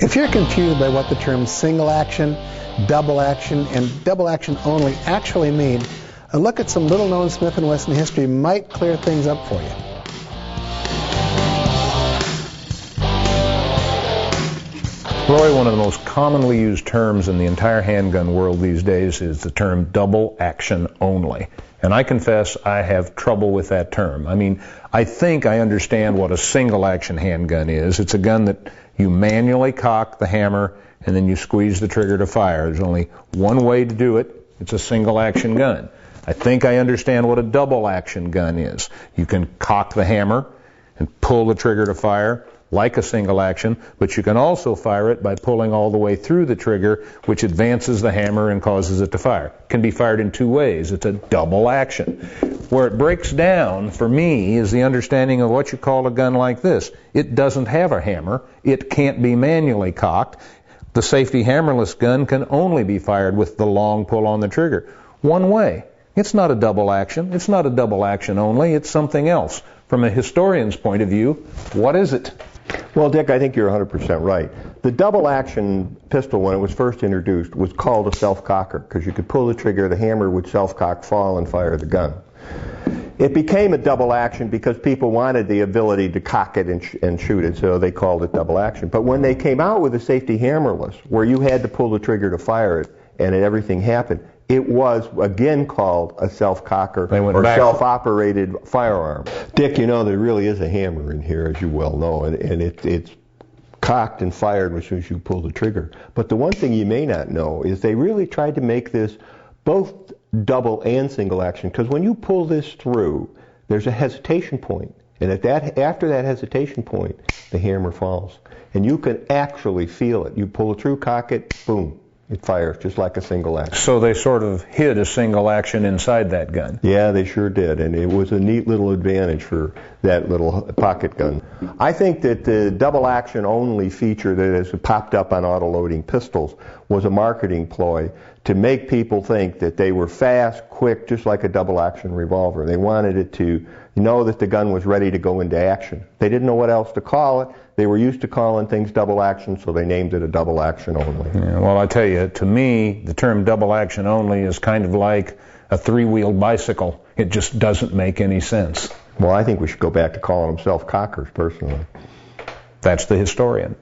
If you're confused by what the terms single action, and double action only actually mean, a look at some little-known Smith and Wesson history might clear things up for you. Roy, one of the most commonly used terms in the entire handgun world these days is the term double action only. And I confess I have trouble with that term. I mean, I think I understand what a single action handgun is. It's a gun that you manually cock the hammer and then you squeeze the trigger to fire. There's only one way to do it. It's a single action gun. I think I understand what a double action gun is. You can cock the hammer and pull the trigger to fire like a single action, but you can also fire it by pulling all the way through the trigger, which advances the hammer and causes it to fire. It can be fired in two ways. It's a double action. Where it breaks down, for me, is the understanding of what you call a gun like this. It doesn't have a hammer. It can't be manually cocked. The Safety Hammerless gun can only be fired with the long pull on the trigger. One way. It's not a double action. It's not a double action only. It's something else. From a historian's point of view, what is it? Well, Dick, I think you're 100% right. The double-action pistol, when it was first introduced, was called a self-cocker because you could pull the trigger, the hammer would self-cock, fall, and fire the gun. It became a double action because people wanted the ability to cock it and shoot it, so they called it double action. But when they came out with the Safety Hammerless, where you had to pull the trigger to fire it, and everything happened, it was again called a self-cocker or self-operated firearm. Dick, you know, there really is a hammer in here, as you well know, and it's cocked and fired as soon as you pull the trigger. But the one thing you may not know is they really tried to make this both double and single action, because when you pull this through, there's a hesitation point, and after that hesitation point, the hammer falls. And you can actually feel it. You pull it through, cock it, boom. It fires just like a single action. So they sort of hid a single action inside that gun. Yeah, they sure did, and it was a neat little advantage for that little pocket gun. I think that the double action only feature that has popped up on auto-loading pistols was a marketing ploy to make people think that they were fast, quick, just like a double action revolver. They wanted it to know that the gun was ready to go into action. They didn't know what else to call it. They were used to calling things double action, so they named it a double action only. Yeah, well, I tell you, to me, the term double action only is kind of like a three-wheeled bicycle. It just doesn't make any sense. Well, I think we should go back to calling them self-cockers, personally. That's the historian.